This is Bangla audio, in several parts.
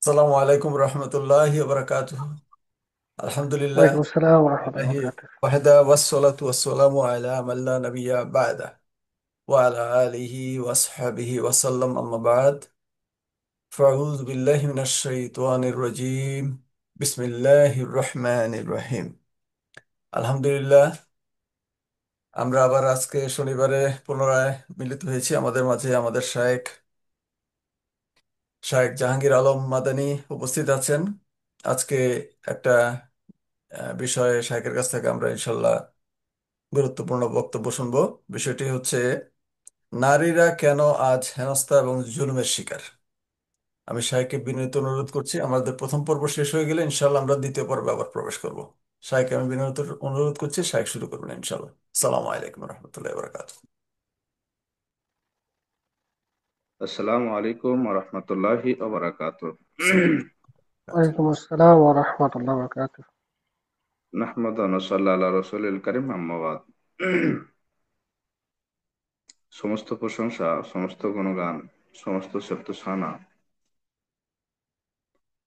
আসসালামু আলাইকুম রহমতুল্লাহি ওয়া বারাকাতুহু। আলহামদুলিল্লাহ ওয়ালাইকুম আসসালাম ওরহমতুল্লাহ লিল্লাহি বরকাত। ওয়াহদা ওয়াসসালাতু ওয়াসসালামু আলা মান লা নাবিয়্যা বা'দা ওয়া আলা আলিহি ওয়া আসহাবিহি ওয়া সাল্লাম আম্মা বা'দ। ফাআউযু বিল্লাহি মিনাশ শাইতানির রাজীম। বিসমিল্লাহির রহমানির রহিম। আলহামদুলিল্লাহ, আমরা আবার আজকে শনিবারে পুনরায় মিলিত হয়েছি। আমাদের মাঝে আমাদের শায়েখ শায়েখ জাহাঙ্গীর আলম মাদানী উপস্থিত আছেন। আজকে একটা বিষয়ে শায়েখের কাছ থেকে আমরা ইনশাল্লাহ গুরুত্বপূর্ণ বক্তব্য শুনবো। বিষয়টি হচ্ছে নারীরা কেন আজ হেনস্থা এবং জুলুমের শিকার। আমি শাইখকে বিনীত অনুরোধ করছি, আমাদের প্রথম পর্ব শেষ হয়ে গেলে ইনশাল্লাহ আমরা দ্বিতীয় পর্বে আবার প্রবেশ করব। শাইখকে আমি বিনীত অনুরোধ করছি, শাইখ শুরু করবেন ইনশাল্লাহ। সালাম আলাইকুম রহমতুল্লাহ বরকাত। আসসালামু আলাইকুম রহমতুল্লাহি আচ্ছা, ওয়ালাইকুম আসসালাম ওরহমতুল্লাহ বরকাত। নাহমাদু ওয়া নুসাল্লি আলা রাসূলিল কারীম, আম্মা বাদ। সমস্ত প্রশংসা, সমস্ত গুণগান, সমস্ত শব্দসানা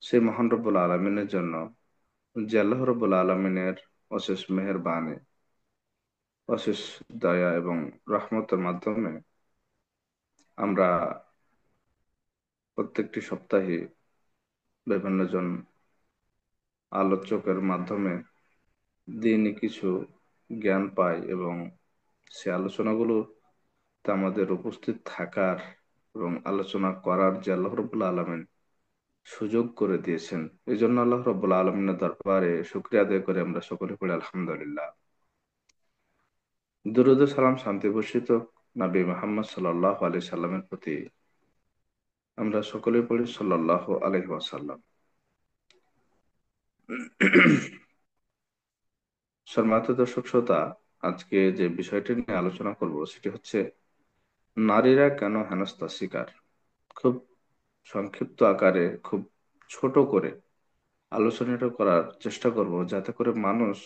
সেই মহান রব্বুল আলমিনের জন্য, যে আল্লাহ রব্বুল আলমিনের অশেষ মেহেরবানি, অশেষ দয়া এবং রহমতের মাধ্যমে আমরা প্রত্যেকটি সপ্তাহে বিভিন্ন জন আলোচকের মাধ্যমে দিনই কিছু জ্ঞান পাই এবং সে আলোচনাগুলো তা আমাদের উপস্থিত থাকার এবং আলোচনা করার যে আল্লাহ রব্বুল আলমিন সুযোগ করে দিয়েছেন, এই জন্য আল্লাহ রব্বুল আলমিনের দরবারে শুকরিয়া আদায় করে আমরা সকলে পড়ি আলহামদুলিল্লাহ। দুরূদ ও সালাম, শান্তি বর্ষিত নবী মুহাম্মদ সাল্লাল্লাহু আলাইহি সাল্লামের প্রতি আমরা সকলে পড়ি সাল্লাল্লাহু আলাইহি ওয়াসাল্লাম। সম্মানিত দর্শক শ্রোতা, আজকে যে বিষয়টি নিয়ে আলোচনা করব সেটি হচ্ছে নারীরা কেন হেনস্থার শিকার। খুব সংক্ষিপ্ত আকারে, খুব ছোট করে আলোচনাটা করার চেষ্টা করব, যাতে করে মানুষ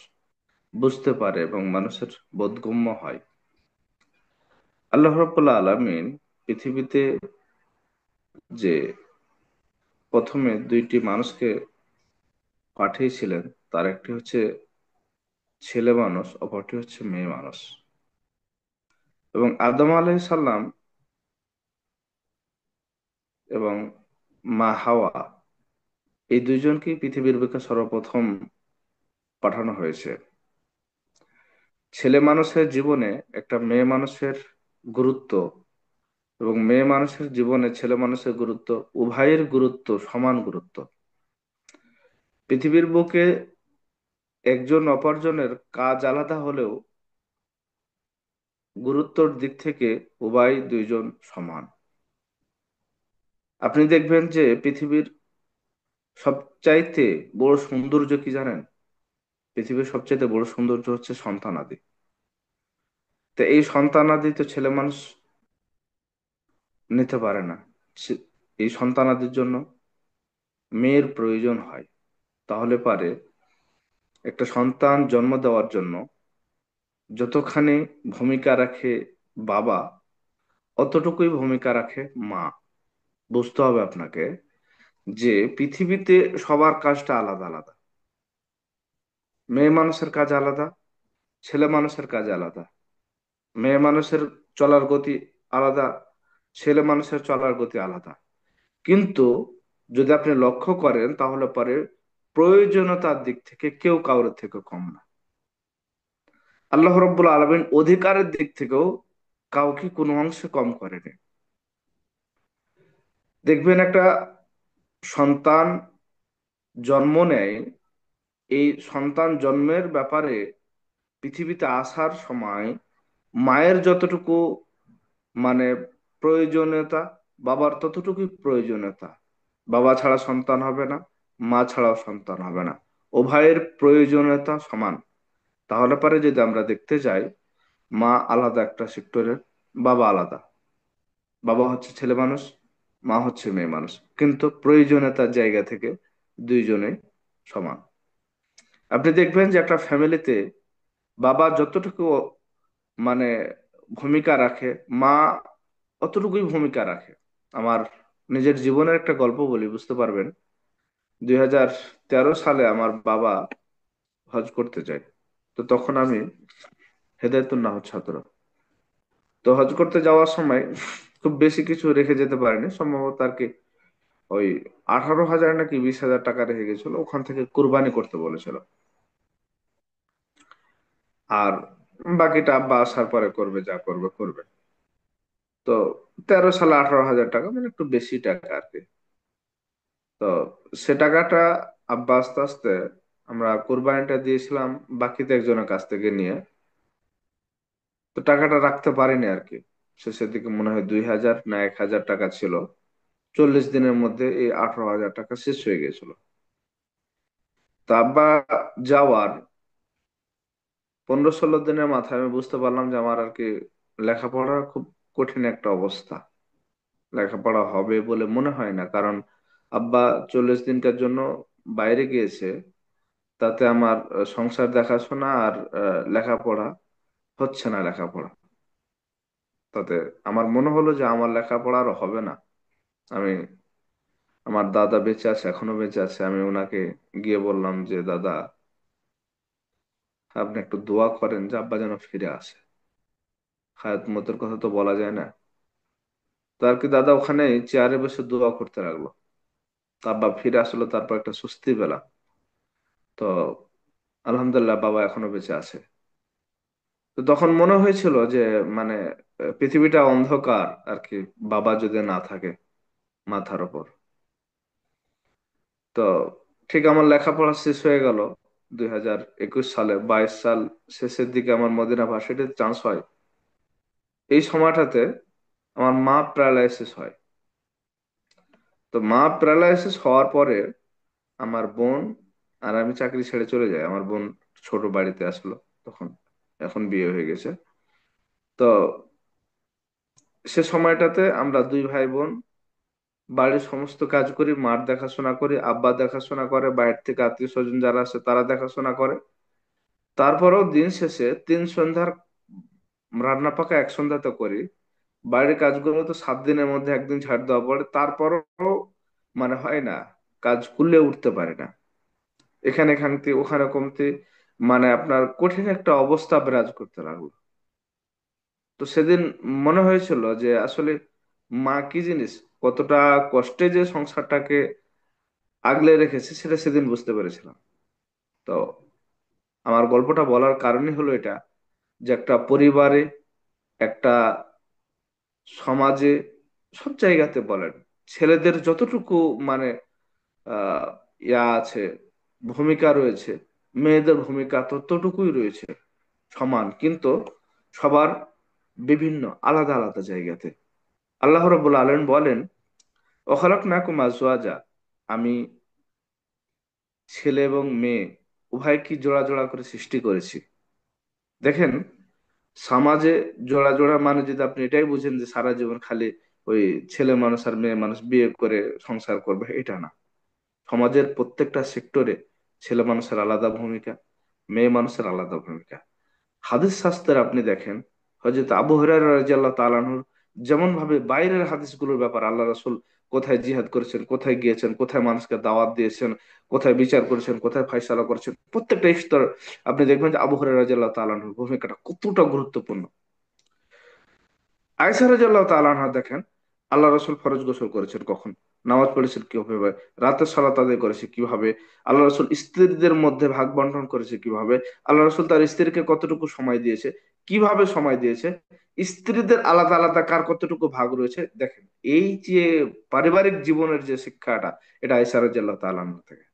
বুঝতে পারে এবং মানুষের বোধগম্য হয়। আল্লাহ রাব্বুল আলামিন পৃথিবীতে যে প্রথমে দুইটি মানুষকে পাঠিয়েছিলেন, তার একটি হচ্ছে ছেলে মানুষ, অপরটি হচ্ছে মেয়ে মানুষ। এবং আদম আলাইহিস সালাম এবং মা হাওয়া, এই দুইজনকেই পৃথিবীর বুকে সর্বপ্রথম পাঠানো হয়েছে। ছেলে মানুষের জীবনে একটা মেয়ে মানুষের গুরুত্ব, এবং মেয়ে মানুষের জীবনে ছেলে মানুষের গুরুত্ব, উভয়ের গুরুত্ব সমান গুরুত্ব। পৃথিবীর বুকে একজন অপরজনের কাজ আলাদা হলেও গুরুত্বর দিক থেকে উভয় দুইজন সমান। আপনি দেখবেন যে পৃথিবীর সবচাইতে বড় সৌন্দর্য কি জানেন? পৃথিবীর সবচাইতে বড় সৌন্দর্য হচ্ছে সন্তানাদি। তো এই সন্তানাদি তো ছেলে মানুষ নিতে পারে না। এই সন্তানাদির জন্য মেয়ের প্রয়োজন হয়। তাহলে পারে একটা সন্তান জন্ম দেওয়ার জন্য যতখানি ভূমিকা রাখে বাবা, অতটুকুই ভূমিকা রাখে মা। বুঝতে হবে আপনাকে যে পৃথিবীতে সবার কাজটা আলাদা আলাদা। মেয়ে মানুষের কাজ আলাদা, ছেলে মানুষের কাজ আলাদা। মেয়ে মানুষের চলার গতি আলাদা, ছেলে মানুষের চলার গতি আলাদা। কিন্তু যদি আপনি লক্ষ্য করেন তাহলে পরে প্রয়োজনীয়তার দিক থেকে কেউ কারোর থেকে কম না। আল্লাহ রব্বুল আলমিন অধিকারের দিক থেকেও কাউকে কোনো অংশে কম করেনি। দেখবেন একটা সন্তান জন্ম নেয়, এই সন্তান জন্মের ব্যাপারে পৃথিবীতে আসার সময় মায়ের যতটুকু মানে প্রয়োজনীয়তা, বাবার ততটুকুই প্রয়োজনীয়তা। বাবা ছাড়া সন্তান হবে না, মা ছাড়াও সন্তান হবে না, উভয়ের প্রয়োজনীয়তা সমান। তাহলে পরে যদি আমরা দেখতে যাই, মা আলাদা একটা সেক্টরের, বাবা আলাদা। বাবা হচ্ছে ছেলে মানুষ, মা হচ্ছে মেয়ে মানুষ, কিন্তু প্রয়োজনীয়তার জায়গা থেকে দুইজনেই সমান। আপনি দেখবেন যে একটা ফ্যামিলিতে বাবা যতটুকু মানে ভূমিকা রাখে, মা অতটুকুই ভূমিকা রাখে। আমার নিজের জীবনের একটা গল্প বলি, বুঝতে পারবেন। 2013 সালে আমার বাবা হজ করতে যায়। তো তখন আমি হেদায়েতুন নাহর ছাত্র। তো হজ করতে যাওয়ার সময় খুব বেশি কিছু রেখে যেতে পারিনি, সম্ভবত আর কি ওই 18,000 নাকি 20,000 টাকা রেখে গেছিল, ওখান থেকে কুরবানি করতে বলেছিল। আর বাকিটা আব্বা আসার পরে করবে, যা করবে করবে। তো 13 সালে 18,000 টাকা মানে একটু বেশি টাকা আর কি। তো সে টাকাটা আব্বা আস্তে আস্তে, আমরা কোরবানিটা দিয়েছিলাম বাকিতে একজনের কাছ থেকে নিয়ে, তো টাকাটা রাখতে পারিনি আর কি। শেষের দিকে মনে হয় 2,000 না 1,000 টাকা ছিল। 40 দিনের মধ্যে এই 18,000 টাকা শেষ হয়ে গেছিল। তো আব্বা যাওয়ার 15-16 দিনের মাথায় আমি বুঝতে পারলাম যে আমার আর কি লেখাপড়ার খুব কঠিন একটা অবস্থা। লেখাপড়া হবে বলে মনে হয় না, কারণ আব্বা 40 দিনটার জন্য বাইরে গিয়েছে। তাতে আমার সংসার দেখাশোনা আর লেখাপড়া হচ্ছে না লেখাপড়া। তাতে আমার মনে হলো যে আমার লেখাপড়া আর হবে না। আমি, আমার দাদা বেঁচে আছে, এখনো বেঁচে আছে, আমি ওনাকে গিয়ে বললাম যে দাদা, আপনি একটু দোয়া করেন যে আব্বা যেন ফিরে আসে। হায়াত মতের কথা তো বলা যায় না। তো আর কি দাদা ওখানে চেয়ারে বসে দোয়া করতে লাগলো। তো আব্বা ফিরে আসলো, তারপর একটা স্বস্তি পেলাম। তো আলহামদুলিল্লাহ বাবা এখনো বেঁচে আছে। তো তখন মনে হয়েছিল যে মানে পৃথিবীটা অন্ধকার আর কি, বাবা যদি না থাকে মাথার ওপর। তো ঠিক আমার লেখাপড়া শেষ হয়ে গেল 2021 সালে, 22 সাল শেষের দিকে আমার মদিনা ভার্সিটিতে চান্স হয়। এই সময়টাতে আমার মা প্যারালাইসিস হয়। তো মা প্যারালাইসিস হওয়ার পরে আমার বোন আর আমি চাকরি ছেড়ে চলে যাই। আমার বোন ছোট বাড়িতে আসলো তখন, এখন বিয়ে হয়ে গেছে। তো সে সময়টাতে আমরা দুই ভাই বোন বাড়ির সমস্ত কাজ করি, মার দেখাশোনা করি, আব্বা দেখাশোনা করে, বাইরে থেকে আত্মীয় স্বজন যারা আছে তারা দেখাশোনা করে। তারপরেও দিন শেষে 3 সন্ধ্যার রান্না পাকা এক সন্ধ্যাতে করি। বাইরের কাজগুলো তো 7 দিনের মধ্যে একদিন ছাড় দেওয়া পড়ে, তারপরও মানে হয় না, কাজ কুলিয়ে উঠতে পারে না। এখানে খামতি ওখানে কমতি, মানে আপনার কঠিন একটা অবস্থা বিরাজ করতে লাগলো। তো সেদিন মনে হয়েছিল যে আসলে মা কি জিনিস, কতটা কষ্টে যে সংসারটাকে আগলে রেখেছে সেটা সেদিন বুঝতে পেরেছিলাম। তো আমার গল্পটা বলার কারণই হলো এটা, যে একটা পরিবারে, একটা সমাজে, সব জায়গাতে বলেন, ছেলেদের যতটুকু মানে আহ আছে, ভূমিকা রয়েছে, মেয়েদের ভূমিকা ততটুকুই রয়েছে সমান, কিন্তু সবার বিভিন্ন আলাদা আলাদা জায়গাতে। আল্লাহ রাব্বুল আলামিন বলেন, ওয়াখালাকনাকুম আজওয়াজা, আমি ছেলে এবং মেয়ে উভয়কে জোড়া জোড়া করে সৃষ্টি করেছি। দেখেন, সমাজে জোড়া জোড়া মানে যদি আপনি এটাই বুঝেন যে সারা জীবন খালি ওই ছেলে মানুষ আর মেয়ে মানুষ বিয়ে করে সংসার করবে, এটা না। সমাজের প্রত্যেকটা সেক্টরে ছেলে মানুষের আলাদা ভূমিকা, মেয়ে মানুষের আলাদা ভূমিকা। হাদিস শাস্ত্রে আপনি দেখেন, হযরত আবু হুরায়রা রাদিয়াল্লাহু তাআলা আনহু যেমন ভাবে বাইরের হাদিসগুলোর ব্যাপার আল্লাহ রাসূল কোথায় জিহাদ করেছেন, কোথায় গিয়েছেন, কোথায় মানুষকে দাওয়াত দিয়েছেন, কোথায় বিচার করেছেন, কোথায় ফয়সালা করেছেন, প্রত্যেকটা স্তর আপনি দেখবেন যে আবু হুরায়রা রাদিয়াল্লাহু তাআলা আনহুর ভূমিকাটা কতটা গুরুত্বপূর্ণ। আয়েশা রাদিয়াল্লাহু তাআলা আনহা দেখেন, আল্লাহ রাসূল ফরজ গোসল করেছেন কখন, নামাজ পড়েছেন কিভাবে, রাতের সালাত আদায় করেছে কিভাবে, আল্লাহ রাসূল স্ত্রীদের মধ্যে ভাগ বন্টন করেছে কিভাবে, আল্লাহ রাসূল তার স্ত্রীকে কতটুকু সময় দিয়েছে, কিভাবে সময় দিয়েছে, স্ত্রীদের আলাদা আলাদা কার কতটুকু ভাগ রয়েছে। দেখেন, এই যে পারিবারিক জীবনের যে শিক্ষাটা, এটা আয়েশা রাদিয়াল্লাহু তাআলা আনহা থেকে।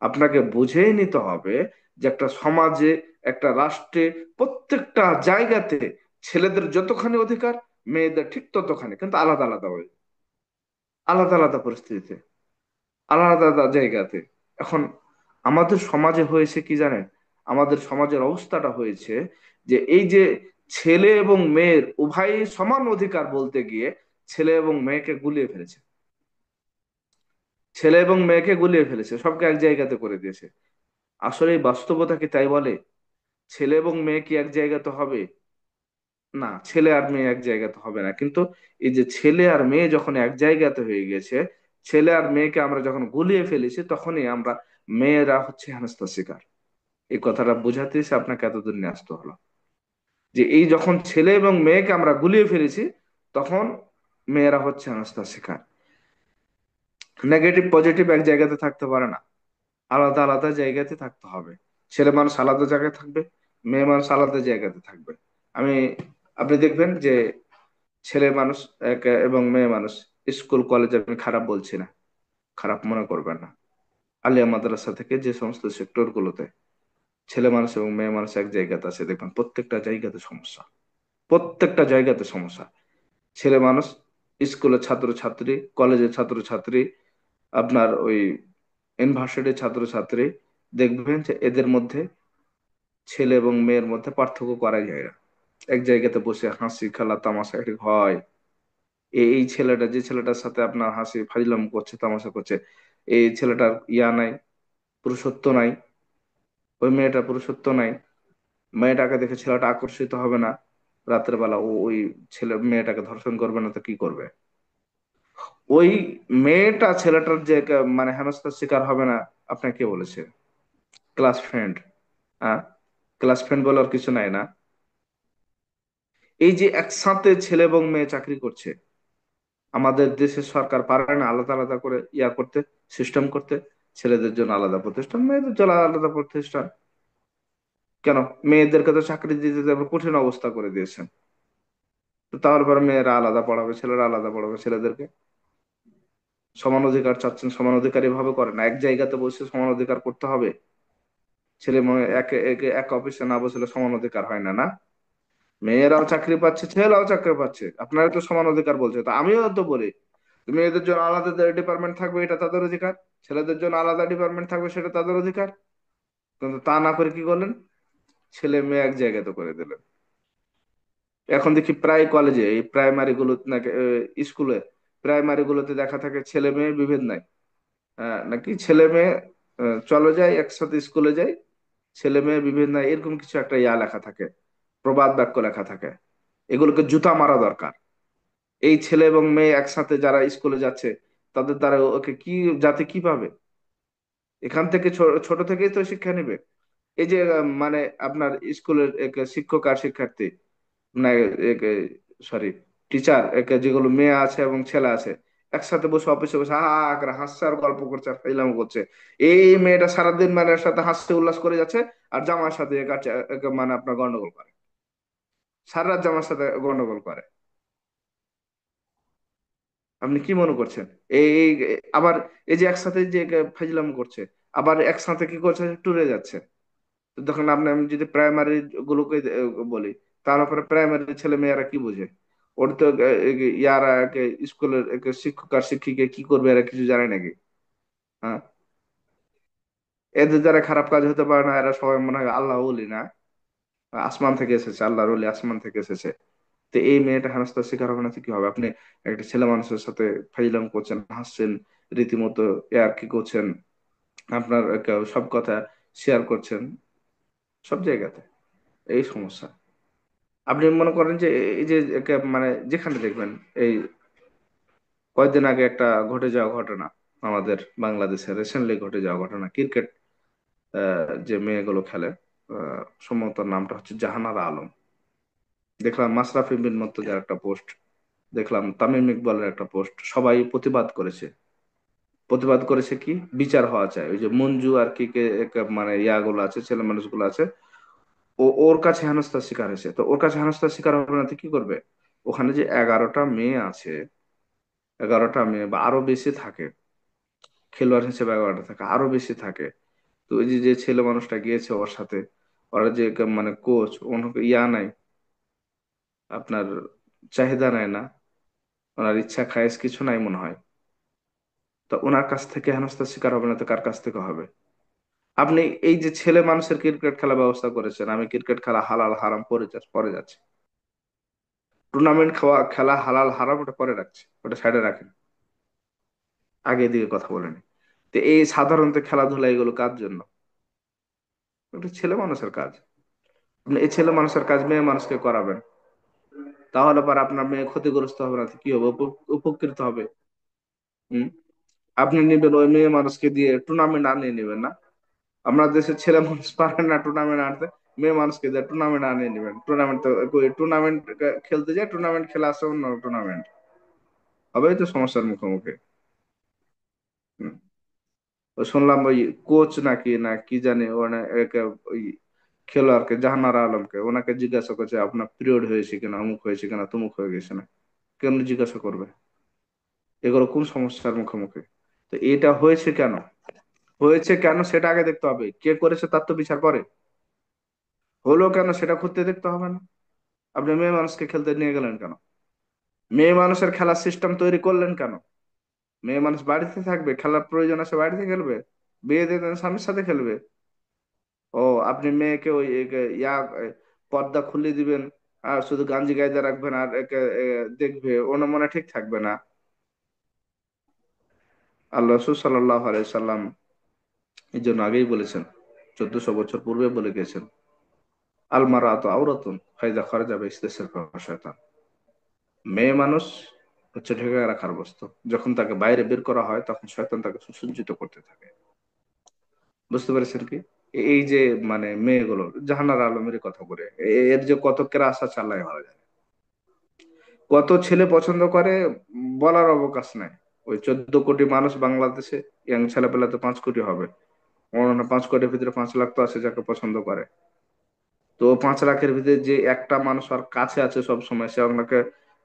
আপনাকে বুঝেই নিতে হবে যে একটা সমাজে, একটা রাষ্ট্রে, প্রত্যেকটা জায়গাতে ছেলেদের যতখানি অধিকার, মেয়েদের ঠিক ততখানি, কিন্তু আলাদা আলাদা হয়, আলাদা আলাদা পরিস্থিতিতে, আলাদা আলাদা জায়গাতে। এখন আমাদের সমাজে হয়েছে কি জানেন, আমাদের সমাজের অবস্থাটা হয়েছে যে এই যে ছেলে এবং মেয়ের উভয়ই সমান অধিকার বলতে গিয়ে ছেলে এবং মেয়েকে গুলিয়ে ফেলেছে। ছেলে এবং মেয়েকে গুলিয়ে ফেলেছে, সবকে এক জায়গাতে করে দিয়েছে। আসলে এই বাস্তবতা কি তাই বলে? ছেলে এবং মেয়ে কি এক জায়গাতে হবে? না, ছেলে আর মেয়ে এক জায়গাতে হবে না। কিন্তু এই যে ছেলে আর মেয়ে যখন এক জায়গাতে হয়ে গেছে, ছেলে আর মেয়েকে আমরা যখন গুলিয়ে ফেলেছি, তখনই আমরা মেয়েরা হচ্ছে হেনস্থার শিকার। এই কথাটা বোঝাতে এসে আপনাকে এতদূর নিয়ে আসতে হলো, যে এই যখন ছেলে এবং মেয়েকে আমরা গুলিয়ে ফেলেছি, তখন মেয়েরা হচ্ছে হেনস্থার শিকার। নেগেটিভ পজিটিভ এক জায়গাতে থাকতে পারে না, আলাদা আলাদা জায়গাতে থাকতে হবে। ছেলে মানুষ আলাদা জায়গায় থাকবে, মেয়ে মানুষ আলাদা জায়গাতে থাকবে। আমি আপনি দেখবেন যে ছেলে মানুষ এবং মেয়ে মানুষ, স্কুল কলেজে আমি খারাপ বলছি না, খারাপ মনে করবেন না, আলিয়া মাদ্রাসা থেকে যে সমস্ত সেক্টর গুলোতে ছেলে মানুষ এবং মেয়ে মানুষ এক জায়গাতে আছে, দেখবেন প্রত্যেকটা জায়গাতে সমস্যা, প্রত্যেকটা জায়গাতে সমস্যা। ছেলে মানুষ স্কুলের ছাত্র ছাত্রী, কলেজের ছাত্র ছাত্রী, আপনার ওই ইউনিভার্সিটির ছাত্র ছাত্রী, দেখবেন যে এদের মধ্যে, ছেলে এবং মেয়ের মধ্যে পার্থক্য করাই যায় না। এক জায়গাতে বসে হাসি খেলা তামাশা এটি হয়। এই ছেলেটা, যে ছেলেটার সাথে আপনার হাসি ফাজলাম করছে, তামাশা করছে, এই ছেলেটার ইয়া নাই, পুরুষত্ব নাই। ওই মেয়েটার পুরুষত্ব নাই। মেয়েটাকে দেখে ছেলেটা আকর্ষিত হবে না, রাতের বেলা ওই ছেলে মেয়েটাকে ধর্ষণ করবে না তো কি করবে? ওই মেয়েটা ছেলেটার যে মানে হেনস্থার শিকার হবে না, আপনাকে কে বলেছে? Class friend. হ্যাঁ, ক্লাস ফ্রেন্ড বলার কিছু নাই না? এই যে একসাথে ছেলে এবং মেয়ে চাকরি করছে, আমাদের দেশের সরকার পারে না আলাদা আলাদা করে ইয়া করতে, সিস্টেম করতে? ছেলেদের জন্য আলাদা প্রতিষ্ঠান, মেয়েদের জন্য আলাদা প্রতিষ্ঠান। কেন? মেয়েদেরকে তো চাকরি দিতে দেবে, কঠিন অবস্থা করে দিয়েছেন। তো তাহলে পরে মেয়েরা আলাদা পড়াবে, ছেলেরা আলাদা পড়াবে ছেলেদেরকে? সমান অধিকার চাচ্ছেন, সমান অধিকার এভাবে করে না, এক জায়গাতে বসে সমান অধিকার করতে হবে। ছেলে মেয়ে এক এক এক অফিসে না বসলে সমান অধিকার হয় না, না? মেয়েরাও চাকরি পাচ্ছে, ছেলেরাও চাকরি পাচ্ছে, আপনারা তো সমান অধিকার বলছে, তো আমিও তো বলি মেয়েদের জন্য আলাদা ডিপার্টমেন্ট থাকবে, এটা তাদের অধিকার। ছেলেদের জন্য আলাদা ডিপার্টমেন্ট থাকবে, সেটা তাদের অধিকার। কিন্তু তা না করে কি করলেন? ছেলে মেয়ে এক জায়গাতে করে দিলেন। এখন দেখি প্রায় কলেজে, এই প্রাইমারি গুলো নাকি স্কুলে, প্রাইমারি গুলোতে দেখা থাকে ছেলে মেয়ে বিভেদ নাই। নাকি ছেলে মেয়ে চলো যাই একসাথে স্কুলে যাই, ছেলে মেয়ে বিভেদ নাই, এরকম কিছু একটা ইয়া লেখা থাকে, প্রবাদ বাক্য লেখা থাকে। এগুলোকে জুতা মারা দরকার। এই ছেলে এবং মেয়ে একসাথে যারা স্কুলে যাচ্ছে, তাদের দ্বারা ওকে কি, জাতি কি পাবে? এখান থেকে ছোট থেকেই তো শিক্ষা নেবে। এই যে মানে আপনার স্কুলের এক শিক্ষক আর শিক্ষার্থী, না, সরি, টিচার, যেগুলো মেয়ে আছে এবং ছেলে আছে, একসাথে বসে অফিসে বসে হা হা করে হাসছে আর গল্প করছে আর ফাইলাম করছে। এই মেয়েটা সারাদিন মানে এর সাথে হাসতে উল্লাস করে যাচ্ছে, আর জামার সাথে মানে আপনার গন্ডগোল করে, সারা রাত জামার সাথে গন্ডগোল করে। আপনি কি মনে করছেন? আবার এই যে একসাথে যে ফাইজলাম করছে, আবার একসাথে কি করছে, ট্যুরে যাচ্ছে। তো তখন আমি যদি প্রাইমারি গুলোকে বলি, তাহলে পরে প্রাইমারি ছেলে মেয়েরা কি বুঝে? ওর তো ইয়ারা স্কুলের শিক্ষক আর শিক্ষিকা কি করবে, এরা কিছু জানে নাকি? হ্যাঁ, এদের দ্বারা খারাপ কাজ হতে পারে না, এরা সবাই মনে হয় আল্লাহ বলি না, আসমান থেকে এসেছে, আল্লাহর ওলি আসমান থেকে এসেছে। তো এই মেয়েটা হেনস্থার শিকার হবে না তো কি হবে? আপনি একটা ছেলে মানুষের সাথে ফাইজলাম করছেন, হাসছেন, রীতিমতো ইয়ার কি করছেন, আপনার সব কথা শেয়ার করছেন, সব জায়গাতে এই সমস্যা। আপনি মনে করেন যে এই যে মানে যেখানে দেখবেন, এই কয়েকদিন আগে একটা ঘটে যাওয়া ঘটনা, আমাদের বাংলাদেশে রিসেন্টলি ঘটে যাওয়া ঘটনা, ক্রিকেট যে মেয়েগুলো খেলে, সম্ভবত নামটা হচ্ছে জাহানারা আলম। দেখলাম মাশরাফি বিন মুর্তজার একটা পোস্ট, দেখলাম তামিম ইকবালের একটা পোস্ট, সবাই প্রতিবাদ করেছে। প্রতিবাদ করেছে কি, বিচার হওয়া চাই। ওই যে মঞ্জু আর কি মানে ইয়াগুলো আছে, ছেলে মানুষগুলো আছে, ওর কাছে হেনস্থার শিকার হয়েছে, তো ওর কাছে হেনস্থার শিকার হবে না তো কি করবে? ওখানে যে 11টা মেয়ে আছে, 11টা মেয়ে বা আরো বেশি থাকে, খেলোয়াড় হিসেবে 11টা থাকে, আরো বেশি থাকে। তো ওই যে যে ছেলে মানুষটা গিয়েছে ওর সাথে, ওরা যে মানে কোচ, ওনাকে ইয়া নাই, আপনার চাহিদা নাই না, ওনার ইচ্ছা খায়েশ কিছু নাই মনে হয়। তো ওনার কাছ থেকে হেনস্থার শিকার হবে না তো কার কাছ থেকে হবে? আপনি এই যে ছেলে মানুষের ক্রিকেট খেলা ব্যবস্থা করেছেন, আমি ক্রিকেট খেলা হালাল হারাম পরে যাচ্ছে, টুর্নামেন্ট খেলা হালাল হারাম ওটা পরে রাখছে, ওটা সাইডে রাখেন, আগে দিকে কথা বলেন। তো এই সাধারণত খেলাধুলা এগুলো কার জন্য? এটা ছেলে মানুষের কাজ। আপনি এই ছেলে মানুষের কাজ মেয়ে মানুষকে করাবেন, তাহলে পর আপনার মেয়ে ক্ষতিগ্রস্ত হবে না তো কি হবে? উপকৃত হবে। হম। আপনি নিবেন ওই মেয়ে মানুষকে দিয়ে টুর্নামেন্ট আনিয়ে নেবেন না? আপনার দেশের ছেলে মানুষ পারে না টুর্নামেন্ট আনতে, মেয়ে মানুষকে দিয়ে টুর্নামেন্ট আনিয়ে নেবেন? টুর্নামেন্ট তো টুর্নামেন্ট খেলতে যায়, টুর্নামেন্ট খেলা আছে অন্য টুর্নামেন্ট, হবেই তো সমস্যার মুখোমুখি। হুম। ওই শুনলাম ওই কোচ নাকি না কি জানি ওখানে ওই খেলোয়াড়কে, জাহানারা আলমকে, ওনাকে জিজ্ঞাসা করছে আপনার পিরিয়ড হয়েছে কিনা, অমুক হয়েছে কিনা, তমুক হয়ে গেছে না। কেন জিজ্ঞাসা করবে? এগুলো কোন সমস্যার মুখোমুখি? তো এটা হয়েছে কেন, হয়েছে কেন সেটা আগে দেখতে হবে। কে করেছে তার তো বিচার পরে। হলো কেন সেটা খুঁজতে দেখতে হবে না? আপনি মেয়ে মানুষকে খেলতে নিয়ে গেলেন কেন? মেয়ে মানুষের খেলার সিস্টেম তৈরি করলেন কেন? মেয়ে মানুষ বাড়িতে থাকবে, খেলার প্রয়োজন আছে বাড়িতে খেলবে, বিয়ে দিয়ে দেন স্বামীর সাথে খেলবে। ও, আপনি মেয়েকে ওই পর্দা খুলে দিবেন আর শুধু গাঞ্জি গাইতে রাখবেন আর একে দেখবে, ওনার মনে ঠিক থাকবে না? আল্লাহ রাসূল সাল্লাল্লাহু আলাইহি সাল্লাম এই জন্য আগেই বলেছেন, 1400 বছর পূর্বে বলে গেছেন, আল মারাতু আওরাতুন ফাইদা খারাজা বাইসতাশারফা শায়তান। মেয়ে মানুষ হচ্ছে ঢেকে রাখার বস্তু, যখন তাকে বাইরে বের করা হয় তখন শয়তান তাকে সুসজ্জিত করতে থাকে। বুঝতে পেরেছেন কি? এই যে মানে মেয়েগুলো, জাহানার আলমের কথা করে, এর যে কত কেরাসা চালায় ভালো যায়, কত ছেলে পছন্দ করে, বলার অবকাশ নাই। ওই 14 কোটি মানুষ বাংলাদেশে, ইয়াং ছেলেপেলা তো 5 কোটি হবে। অন্য 5 কোটির ভিতরে 5 লাখ তো আছে যাকে পছন্দ করে। তো 5 লাখের ভিতরে যে একটা মানুষ আর কাছে আছে সব সময়, সে আপনাকে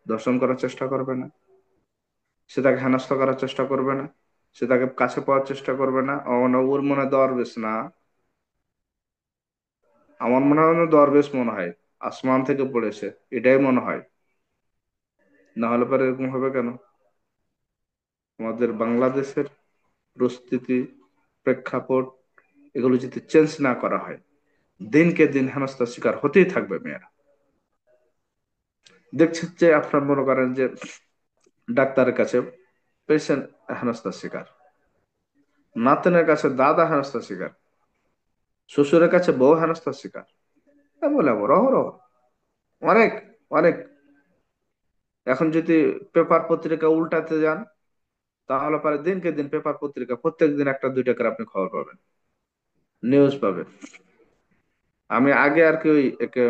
দর্শন করার চেষ্টা করবে না, সে তাকে হেনস্থা করার চেষ্টা করবে না, সে তাকে কাছে পাওয়ার চেষ্টা করবে না? ওর মনে দরবেশ না, আমার মনে হয় না দরবেশ, মনে হয় আসমান থেকে পড়েছে, এটাই মনে হয়। না হলে পরে এরকম হবে কেন? আমাদের বাংলাদেশের পরিস্থিতি, প্রেক্ষাপট, এগুলো যদি চেঞ্জ না করা হয়, দিনকে দিন হেনস্থার শিকার হতেই থাকবে মেয়েরা। দেখছেন যে আপনার মনে করেন যে ডাক্তারের কাছে পেশেন্ট হেনস্থার শিকার, নাতনের কাছে দাদা হেনস্থার শিকার, শ্বশুরের কাছে বউ হেনস্থার শিকার, বলে অহরহ, অনেক অনেক। এখন যদি পেপার পত্রিকা উল্টাতে যান, তাহলে পরে দিনকে দিন পেপার পত্রিকা প্রত্যেক দিন একটা দুইটা করে আপনি খবর পাবেন, নিউজ পাবেন। আমি আগে আর কি ওই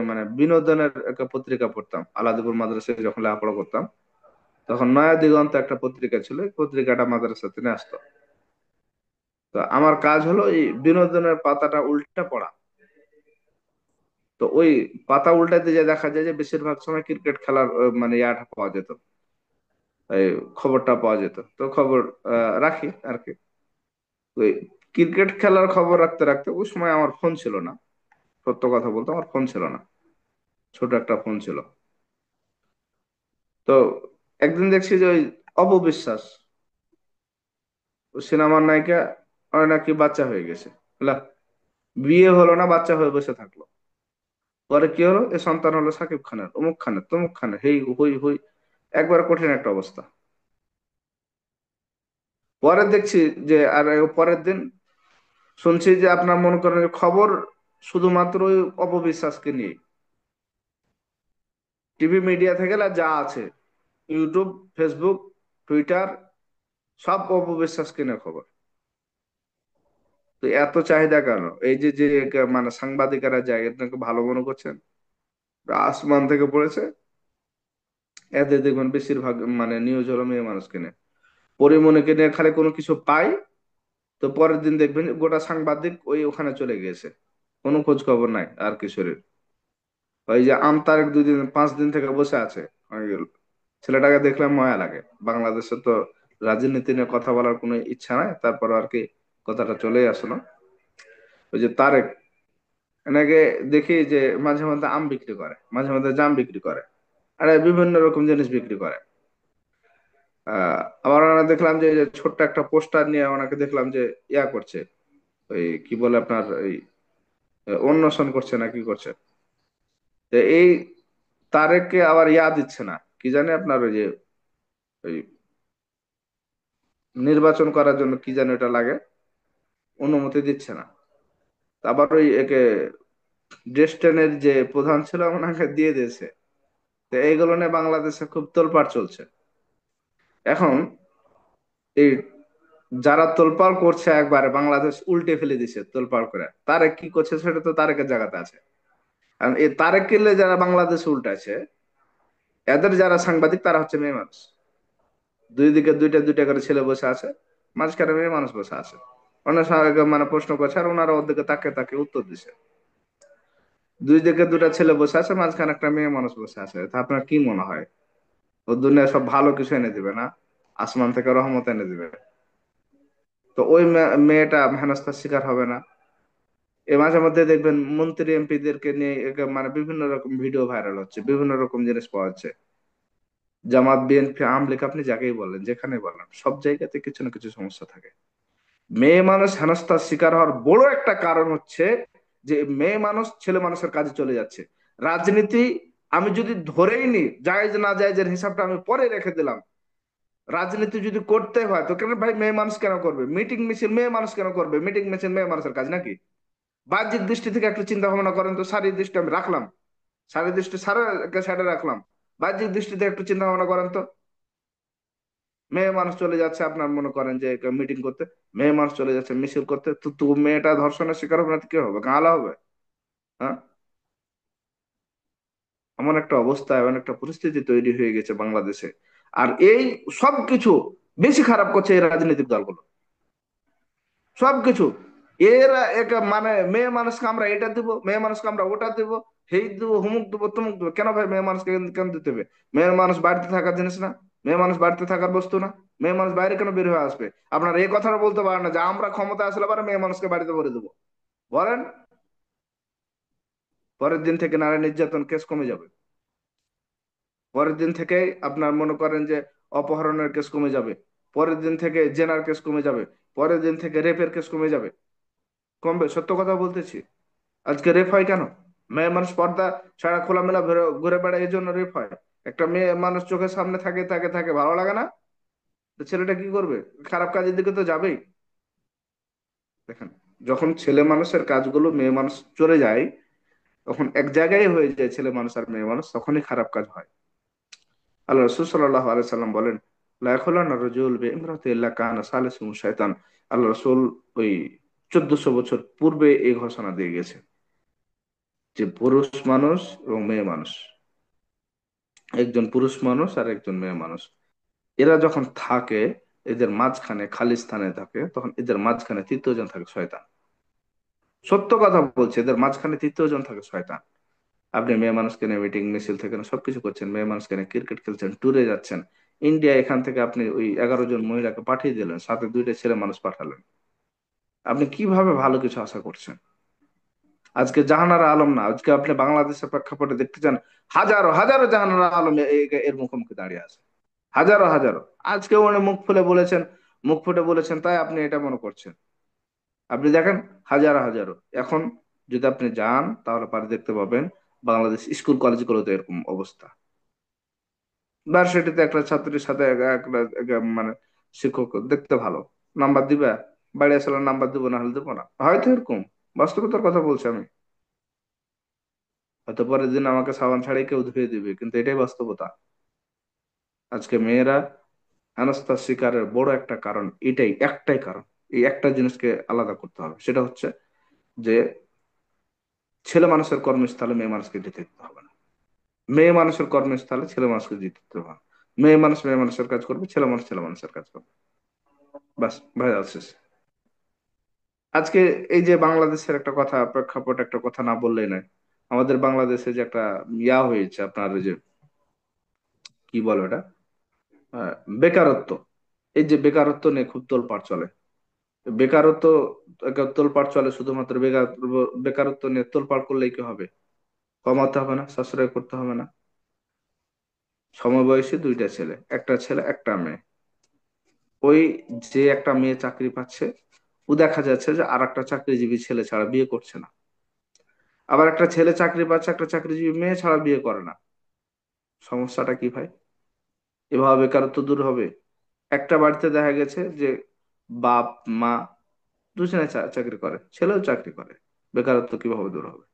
মানে বিনোদনের একটা পত্রিকা পড়তাম, আলাদিপুর মাদ্রাসায় যখন লেখাপড়া করতাম, তখন নয়া দিগন্ত একটা পত্রিকা ছিল, এই পত্রিকাটা মাদ্রাসাতে নিয়ে আসতো। তো আমার কাজ হলো এই বিনোদনের পাতাটা উল্টা পড়া। তো ওই পাতা উল্টাতে যে দেখা যায় যে বেশিরভাগ সময় ক্রিকেট খেলার মানে ইয়াটা পাওয়া যেত, এই খবরটা পাওয়া যেত। তো খবর রাখি আর কি। ওই ক্রিকেট খেলার খবর রাখতে রাখতে, ওই সময় আমার ফোন ছিল না, সত্য কথা বলতে আমার ফোন ছিল না, ছোট একটা ফোন ছিল। তো একদিন দেখছি যে ওই অপবিশ্বাস, সিনেমার নায়িকা, ওর নাকি বাচ্চা হয়ে গেছে। লা, বিয়ে হলো না, বাচ্চা হয়ে বসে থাকলো। পরে কি হলো, এ সন্তান হলো সাকিব খানের, অমুক খানের, তমুক খানের, হেই হই হই, একবার কঠিন একটা অবস্থা। পরে দেখছি যে আর পরের দিন শুনছি যে আপনার মনে করেন যে খবর শুধুমাত্র ওই অপবিশ্বাসকে নিয়ে, টিভি মিডিয়া থেকে যা আছে, ইউটিউব, ফেসবুক, টুইটার, সব অপবিশ্বাসকে নিয়ে খবর। তো এত চাহিদা কেন? এই যে যে মানে সাংবাদিকেরা যায়, এটাকে ভালো মনে করছেন? আসমান থেকে পড়েছে। এদের দেখবেন বেশিরভাগ মানে নিউজ হলো মেয়ে মানুষকে নিয়ে, পরিমণিকে নিয়ে খালি কোনো কিছু পাই, তো পরের দিন দেখবেন গোটা সাংবাদিক ওই ওখানে চলে গিয়েছে, কোনো খোঁজ খবর নাই আর কিশোরের। ওই যে আমতারেক 2 দিন 5 দিন থেকে বসে আছে, ওই ছেলেটাকে দেখলে মায়া লাগে। বাংলাদেশে তো রাজনীতি নিয়ে কথা বলার কোনো ইচ্ছা নাই, তারপর আর কি কথাটা চলেই আসলো। ওই যে তারেক, এনাকে দেখি যে মাঝে মধ্যে আম বিক্রি করে, মাঝে মধ্যে জাম বিক্রি করে, আর বিভিন্ন রকম জিনিস বিক্রি করে। আবার ওনা দেখলাম যে যে ছোট্ট একটা পোস্টার নিয়ে ওনাকে দেখলাম যে ইয়া করছে, ওই কি বলে আপনার ওই অন্বেষণ করছে না কি করছে। তো এই তারেককে আবার ইয়া দিচ্ছে না, কি জানে আপনার ওই যে ওই নির্বাচন করার জন্য কি জানে ওটা লাগে, অনুমতি দিচ্ছে না। আবার ওই একে ডেস্টিনের যে প্রধান ছিল ওনাকে দিয়ে দিয়েছে। তো এইগুলো নিয়ে বাংলাদেশে খুব তোলপাড় চলছে এখন। এই যারা তোলপাড় করছে একবারে বাংলাদেশ উল্টে ফেলে দিছে তোলপাড় করে, তারেক কি করছে সেটা তো তারেকের জায়গাতে আছে। আর এই তারেক কিনলে যারা বাংলাদেশ উল্টাছে, এদের যারা সাংবাদিক তারা হচ্ছে মেয়ে মানুষ। দুই দিকে দুইটা দুইটা করে ছেলে বসে আছে, মাঝখানে মেয়ে মানুষ বসে আছে। ওনার সঙ্গে মানে প্রশ্ন করছে আর ওনারা ওদিকে তাকে তাকে উত্তর দিছে। দুই দিকে দুটা ছেলে বসে আছে, মাঝখানে একটা মেয়ে মানুষ বসে আছে। তা আপনার কি মনে হয়, ও দুনিয়া সব ভালো কিছু এনে দিবে না আসমান থেকে রহমত এনে দিবে? তো ওই মেয়েটা হেনস্থার শিকার হবে না? এ মাঝে মধ্যে দেখবেন মন্ত্রী এমপিদেরকে নিয়ে মানে বিভিন্ন রকম ভিডিও ভাইরাল হচ্ছে, বিভিন্ন রকম জিনিস পাওয়া যাচ্ছে। জামাত বিএনপি আওয়ামী লীগ আপনি যাকেই বলেন, যেখানে বলেন, সব জায়গাতে কিছু না কিছু সমস্যা থাকে। মেয়ে মানুষ হেনস্থার শিকার হওয়ার বড় একটা কারণ হচ্ছে যে মেয়ে মানুষ ছেলে মানুষের কাজে চলে যাচ্ছে। রাজনীতি আমি যদি ধরেই নি, জায়েজ না জায়েজের হিসাবটা আমি পরে রেখে দিলাম। রাজনীতি যদি করতে হয় তো কেন ভাই মেয়ে মানুষ কেন করবে? মিটিং মিছিল মেয়ে মানুষ কেন করবে? মিটিং মিছিল মেয়ে মানুষের কাজ নাকি? বাহ্যিক দৃষ্টি থেকে একটু চিন্তা ভাবনা করেন তো, শারীরিক দৃষ্টি আমি রাখলাম, শারীরিক দৃষ্টি সাইডে রাখলাম, বাহ্যিক দৃষ্টিতে একটু চিন্তা ভাবনা করেন তো। মেয়ে মানুষ চলে যাচ্ছে আপনার মনে করেন যে মিটিং করতে, মেয়ে মানুষ চলে যাচ্ছে মিছিল করতে, তো মেয়েটা ধর্ষণের শিকার হবে না তো কি হবে? গাঁলা হবে? হ্যাঁ, এমন একটা অবস্থা, এমন একটা পরিস্থিতি তৈরি হয়ে গেছে বাংলাদেশে। আর এই সবকিছু বেশি খারাপ করছে এই রাজনৈতিক দলগুলো, সবকিছু। এরা এক মানে মেয়ে মানুষকে আমরা এটা দিব, মেয়ে মানুষকে আমরা ওটা দিব, হেই দিব, হুমুক দিব, তুমুক দিব। কেন ভাই মেয়ে মানুষকে কেন দিতে হবে? মেয়ে মানুষ বাড়িতে থাকার জিনিস না? মেয়ে মানুষ বাড়িতে থাকার বস্তু না? মেয়ে মানুষ বাইরে কেন বের হয়ে আসবে? আপনারা এই কথাটা বলতে পারেন না যে আমরা ক্ষমতা আসলে পরে মেয়ে মানুষকে বাড়িতে ভরে দেবো? বলেন, পরের দিন থেকে নারী নির্যাতন কেস কমে যাবে। পরের দিন থেকে আপনার মনে করেন যে অপহরণের কেস কমে যাবে। পরের দিন থেকে জেনার কেস কমে যাবে। পরের দিন থেকে রেপের কেস কমে যাবে। কমবে, সত্য কথা বলতেছি। আজকে রেপ হয় কেন? মেয়ে মানুষ পর্দা ছাড়া খোলামেলা ঘুরে ঘুরে বেড়ায়, এই জন্য রেপ হয়। একটা মেয়ে মানুষ চোখের সামনে থাকে থাকে থাকে, ভালো লাগে না? তো ছেলেটা কি করবে? খারাপ কাজের দিকে তো যাবেই। দেখেন, যখন ছেলে মানুষের কাজগুলো মেয়ে মানুষ চলে যায়, তখন এক জায়গায় হয়ে যায় ছেলে মানুষ আর মেয়ে মানুষ, তখনই খারাপ কাজ হয়। আল্লাহ রসুল সাল্লাহ আলাইহি সাল্লাম বলেন, লা ইয়াখুলান্না রাজুল বিইমরাতিন ইল্লা কানা সালিসুহু শাইতান। আল্লাহ রসুল ওই 1400 বছর পূর্বে এই ঘোষণা দিয়ে গেছে যে পুরুষ মানুষ এবং মেয়ে মানুষ, একজন পুরুষ মানুষ আর একজন মেয়ে মানুষ, এরা যখন থাকে, এদের মাঝখানে খালি স্থানে থাকে, তখন এদের মাঝখানে তৃতীয় জন থাকে শয়তান। সত্য কথা বলছে, এদের মাঝখানে তৃতীয় জন থাকে শয়তান। আপনি মেয়ে মানুষকে নিয়ে মিটিং মিছিল থেকে না সবকিছু করছেন, মেয়ে মানুষকে নিয়ে ক্রিকেট খেলছেন, ট্যুরে যাচ্ছেন ইন্ডিয়া, এখান থেকে আপনি ওই 11 জন মহিলাকে পাঠিয়ে দিলেন, সাথে দুইটা ছেলে মানুষ পাঠালেন। আপনি কিভাবে ভালো কিছু আশা করছেন? আজকে জাহানারা আলম না, আজকে আপনি বাংলাদেশের প্রেক্ষাপটে দেখতে চান, হাজারো হাজারো জাহানারা আলম এর মুখোমুখি দাঁড়িয়ে আছে, হাজারো হাজারো। আজকে উনি মুখ খুলে বলেছেন, মুখ ফুটে বলেছেন, তাই আপনি এটা মনে করছেন? আপনি দেখেন, হাজারো হাজারো। এখন যদি আপনি যান তাহলে পারে দেখতে পাবেন বাংলাদেশ স্কুল কলেজগুলোতে এরকম অবস্থা। ভার্সিটিতে একটা ছাত্রীর সাথে মানে শিক্ষক দেখতে ভালো, নাম্বার দিবে, বাড়ি আসলে নাম্বার দিব, না হলে দেবো না, হয়তো এরকম। বাস্তবতার কথা বলছি আমি। হয়তো পরের দিন আমাকে সাবান ছাড়াই কেউ ধুয়ে দিবে, কিন্তু এটাই বাস্তবতা। আজকে মেয়েরা হেনস্থার শিকারের বড় একটা কারণ এটাই, একটাই কারণ। এই একটা জিনিসকে আলাদা করতে হবে, সেটা হচ্ছে যে ছেলে মানুষের কর্মস্থলে মেয়ে মানুষকে যেতে দিতে হবে না, মেয়ে মানুষের কর্মস্থলে ছেলে মানুষকে যেতে দিতে হবে না। মেয়ে মানুষ মেয়ে মানুষের কাজ করবে, ছেলে মানুষ ছেলে মানুষের কাজ করবে। বাস ভাই, শেষ। আজকে এই যে বাংলাদেশের একটা কথা, প্রেক্ষাপট একটা কথা না বললেই নয়। আমাদের বাংলাদেশে যে একটা হয়েছে আপনার, ওই যে কি বলো এটা, আহ, বেকারত্ব। এই যে বেকারত্ব নিয়ে খুব তোলপাড় চলে। বেকারত্ব তোলপাড় চলে শুধুমাত্র বেকারত্ব নিয়ে তোলপাড় করলেই কি হবে? কমাতে হবে না, সাশ্রয় করতে হবে না? সমবয়সী দুইটা ছেলে, একটা ছেলে একটা মেয়ে, ওই যে একটা মেয়ে চাকরি পাচ্ছে, ও দেখা যাচ্ছে যে আর একটা চাকরিজীবী ছেলে ছাড়া বিয়ে করছে না। আবার একটা ছেলে চাকরি পাচ্ছে, একটা চাকরিজীবী মেয়ে ছাড়া বিয়ে করে না। সমস্যাটা কি ভাই? এভাবে বেকারত্ব দূর হবে? একটা বাড়িতে দেখা গেছে যে বাপ মা দুজনে চাকরি করে, ছেলেও চাকরি করে, বেকারত্ব কিভাবে দূর হবে?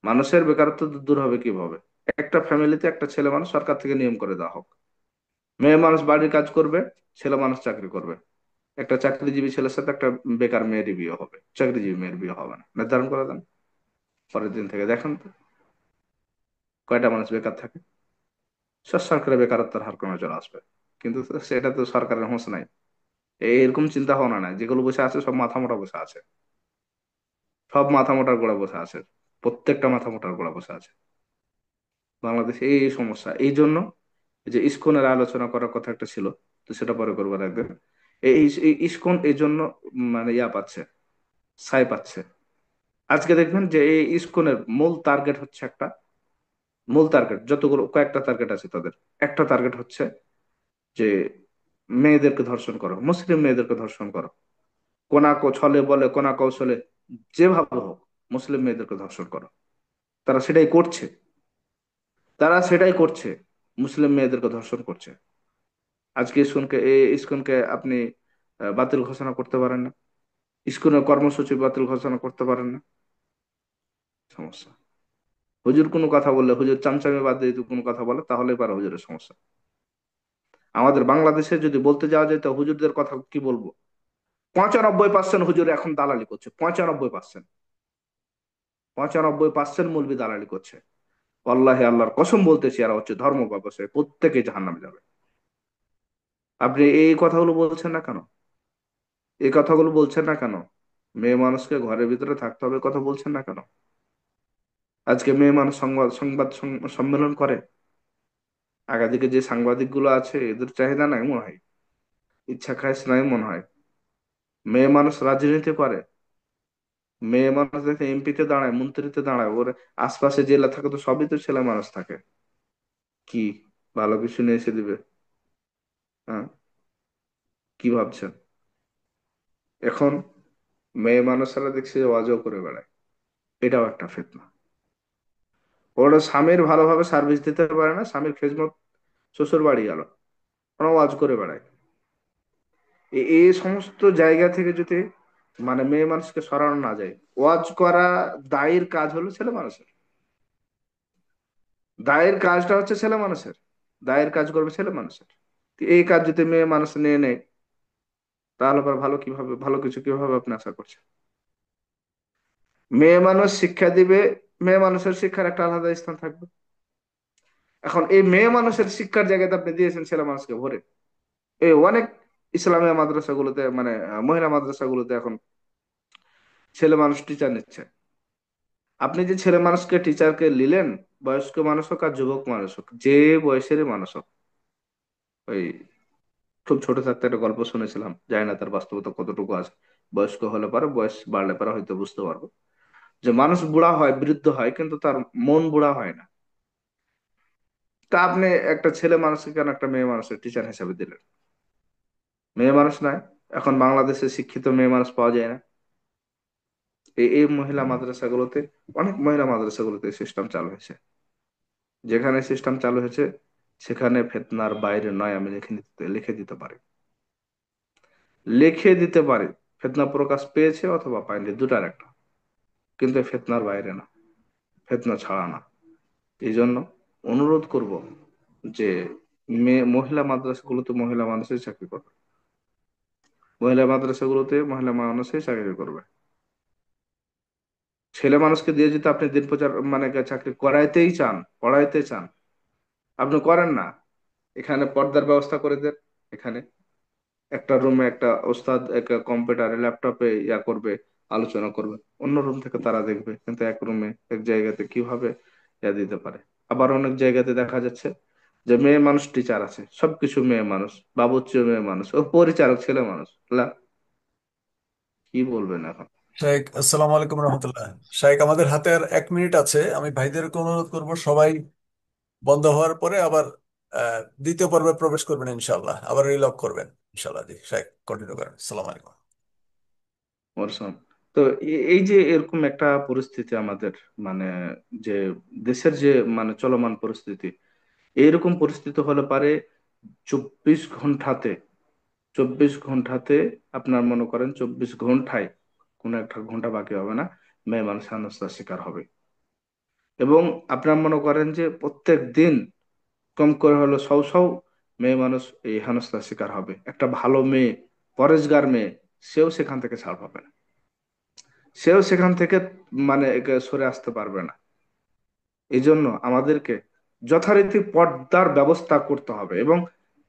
মানুষের বেকারত্ব দূর হবে কিভাবে? একটা ফ্যামিলিতে একটা ছেলে মানুষ সরকার থেকে নিয়ম করে দেওয়া হোক, মেয়ে মানুষ বাড়ির কাজ করবে, ছেলে মানুষ চাকরি করবে। একটা চাকরিজীবী ছেলের সাথে একটা বেকার মেয়েরই বিয়ে হবে, চাকরিজীবী মেয়ের বিয়ে হবে না, নির্ধারণ করে দেন। পরের দিন থেকে দেখেন তো কয়টা মানুষ বেকার থাকে। সব সরকারের বেকারত্বের হার কমে চলে আসবে। কিন্তু সেটা তো সরকারের হোঁশ নাই, এরকম চিন্তা ভাবনা নাই। যেগুলো বসে আছে সব মাথা মোটা বসে আছে, সব মাথা মোটার গোড়া বসে আছে, প্রত্যেকটা মাথা মোটার গোড়া বসে আছে। বাংলাদেশে এই সমস্যা। এই জন্য এই যে ইসকনের আলোচনা করার কথা একটা ছিল, তো সেটা পরে করবো একদিন। এই এই ইসকন এই জন্য মানে পাচ্ছে, ছাই পাচ্ছে। আজকে দেখবেন যে এই ইসকনের মূল টার্গেট হচ্ছে একটা, মূল টার্গেট যতগুলো কয়েকটা টার্গেট আছে তাদের, একটা টার্গেট হচ্ছে যে মেয়েদেরকে ধর্ষণ করো, মুসলিম মেয়েদেরকে ধর্ষণ করো, ছলে বলে কোনা কৌশলে যেভাবে হোক মুসলিম মেয়েদেরকে ধর্ষণ করো। তারা সেটাই করছে, তারা সেটাই করছে, মুসলিম মেয়েদেরকে ধর্ষণ করছে। আজকে ইস্কনকে আপনি বাতিল ঘোষণা করতে পারেন না, ইস্কনের কর্মসূচি বাতিল ঘোষণা করতে পারেন না। সমস্যা। হুজুর কোনো কথা বললে, হুজুর চামচামি বাদ দিয়ে যদি কোনো কথা বলে তাহলে পারে হুজুরের সমস্যা। আমাদের বাংলাদেশে যদি বলতে যাওয়া যায় তো হুজুরদের কথা কি বলবো, 95% হুজুর এখন দালালি করছে, 95%, 95% মৌলবি দালালি করছে। আল্লাহ আল্লাহর কসম বলতেছি, এরা হচ্ছে ধর্ম ব্যবসায়ী, প্রত্যেকে জাহান্নামে যাবে। আপনি এই কথাগুলো বলছেন না কেন? এই কথাগুলো বলছেন না কেন? মেয়ে মানুষকে ঘরের ভিতরে থাকতে হবে কথা বলছেন না কেন? আজকে মেয়ে মানুষ সংবাদ সংবাদ সম্মেলন করে, আগাদিকে যে সাংবাদিক গুলো আছে এদের চাহিদা নাই মনে হয়, ইচ্ছা খাইস নাই মনে হয়। মেয়ে মানুষ রাজনীতি করে, মেয়ে মানুষ দেখে এমপিতে দাঁড়ায়, মন্ত্রীতে দাঁড়ায়, ওর আশপাশে জেলা থাকে তো সবই তো ছেলে মানুষ থাকে। কি ভালো কিছু নিয়ে এসে দিবে? হ্যাঁ, কি ভাবছেন? এখন মেয়ে মানুষেরা দেখছে যে ওয়াজও করে বেড়ায়, এটাও একটা ফিতনা। ওরা স্বামীর ভালোভাবে সার্ভিস দিতে পারে না, স্বামীর খেজমত, শ্বশুর বাড়ি গেল, ওরা ওয়াজ করে বেড়ায়। এই সমস্ত জায়গা থেকে যদি মানে মেয়ে মানুষকে সরানো না যায়, ওয়াজ করা দায়ের কাজ হলো ছেলে মানুষের, দায়ের কাজটা হচ্ছে ছেলে মানুষের, দায়ের কাজ করবে ছেলে মানুষের। তো এই কাজ যদি মেয়ে মানুষ নিয়ে নেয় তাহলে আবার ভালো কিভাবে, ভালো কিছু কিভাবে আপনি আশা করছেন? মেয়ে মানুষ শিক্ষা দিবে, মেয়ে মানুষের শিক্ষার একটা আলাদা স্থান থাকবে। এখন এই মেয়ে মানুষের শিক্ষার জায়গাতে আপনি দিয়েছেন ছেলে মানুষকে ভরে। এই অনেক ইসলামিয়া মাদ্রাসাগুলোতে মানে মহিলা মাদ্রাসাগুলোতে এখন ছেলে মানুষ টিচার নিচ্ছে। আপনি যে ছেলে মানুষকে টিচারকে নিলেন, বয়স্ক মানুষ হোক আর যুবক মানুষ হোক, যে বয়সেরই মানুষ হোক, ওই খুব ছোট থাকতে একটা গল্প শুনেছিলাম, জানি না তার বাস্তবতা কতটুকু আছে। বয়স্ক হলে পরে, বয়স বাড়লে পরে হয়তো বুঝতে পারবো যে মানুষ বুড়া হয়, বৃদ্ধ হয়, কিন্তু তার মন বুড়া হয় না। তা আপনি একটা ছেলে মানুষকে কেন একটা মেয়ে মানুষের টিচার হিসেবে দিলেন? মেয়ে মানুষ নয়, এখন বাংলাদেশে শিক্ষিত মেয়ে মানুষ পাওয়া যায় না। এই এই মহিলা মাদ্রাসাগুলোতে, অনেক মহিলা মাদ্রাসাগুলোতে সিস্টেম চালু হয়েছে। যেখানে সিস্টেম চালু হয়েছে সেখানে ফেতনার বাইরে নয়, আমি লিখে দিতে পারি, লিখে দিতে পারি। ফেতনা প্রকাশ পেয়েছে অথবা পায়নি, দুটার একটা, কিন্তু এই ফেতনার বাইরে না, ফেতনা ছাড়া না। এই জন্য অনুরোধ করব যে মহিলা মাদ্রাসাগুলোতে মহিলা মানুষই চাকরি করবে, মহিলা মাদ্রাসাগুলোতে মহিলা মানুষই চাকরি করবে। ছেলে মানুষকে দিয়ে যদি আপনি দিন প্রচার মানে চাকরি করাইতেই চান, পড়াইতে চান, আপনি করেন না। এখানে পর্দার ব্যবস্থা করে দেন, এখানে একটা রুমে একটা ওস্তাদ একটা কম্পিউটারে ল্যাপটপে করবে, আলোচনা করবে, অন্য রুম থেকে তারা দেখবে। কিন্তু এক রুমে এক জায়গাতে কিভাবে দিতে পারে? আবার অনেক জায়গাতে দেখা যাচ্ছে যে মেয়ে মানুষ টিচার আছে, সবকিছু মেয়ে মানুষ, বাবুর্চিও মেয়ে মানুষ, ও পরিচারক ছেলে মানুষ। কি বলবেন এখন? শাইখ, আসসালামু আলাইকুম রহমতুল্লাহ। শাইখ, আমাদের হাতে আর 1 মিনিট আছে। আমি ভাইদেরকে অনুরোধ করব সবাই বন্ধ হওয়ার পরে আবার দ্বিতীয় পর্বে প্রবেশ করবেন ইনশাল্লাহ, আবার রিলগ করবেন ইনশাল্লাহ। জি শাইখ, কন্টিনিউ করেন। আসসালামু আলাইকুম। ওরসন। তো এই যে এরকম একটা পরিস্থিতি আমাদের, মানে যে দেশের যে মানে চলমান পরিস্থিতি, এইরকম পরিস্থিতি হলে পারে 24 ঘন্টাতে, 24 ঘন্টাতে আপনার মনে করেন 24 ঘন্টায় কোনো একটা ঘন্টা বাকি হবে না, মেয়ে মানুষ হেনস্থার শিকার হবে। এবং আপনার মনে করেন যে প্রত্যেক দিন কম করে হলো 100 মেয়ে মানুষ এই হেনস্থার শিকার হবে। একটা ভালো মেয়ে পরেশগার মেয়ে, সেও সেখান থেকে ছাড় পাবে না, সেও সেখান থেকে মানে সরে আসতে পারবে না। এই জন্য আমাদেরকে যথারীতি পর্দার ব্যবস্থা করতে হবে, এবং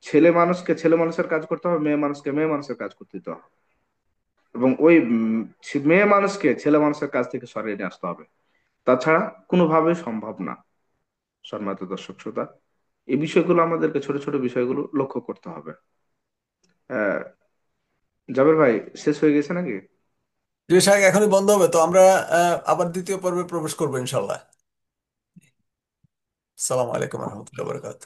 ছেলে মানুষকে ছেলে মানুষের কাজ করতে হবে, মেয়ে মানুষকে মেয়ে মানুষের কাজ করতে দিতে হবে, এবং ওই মেয়ে মানুষকে ছেলে মানুষের কাজ থেকে সরিয়ে নিয়ে আসতে হবে। তাছাড়া কোনোভাবেই সম্ভব না। সম্মানিত দর্শক শ্রোতা, এই বিষয়গুলো আমাদেরকে, ছোট ছোট বিষয়গুলো লক্ষ্য করতে হবে। আহ জাবের ভাই, শেষ হয়ে গেছে নাকি? যে শাক এখনই বন্ধ হবে, তো আমরা আবার দ্বিতীয় পর্বে প্রবেশ করবো ইনশাল্লাহ। সালাম আলাইকুম রহমতুল্লাহ বরকাত।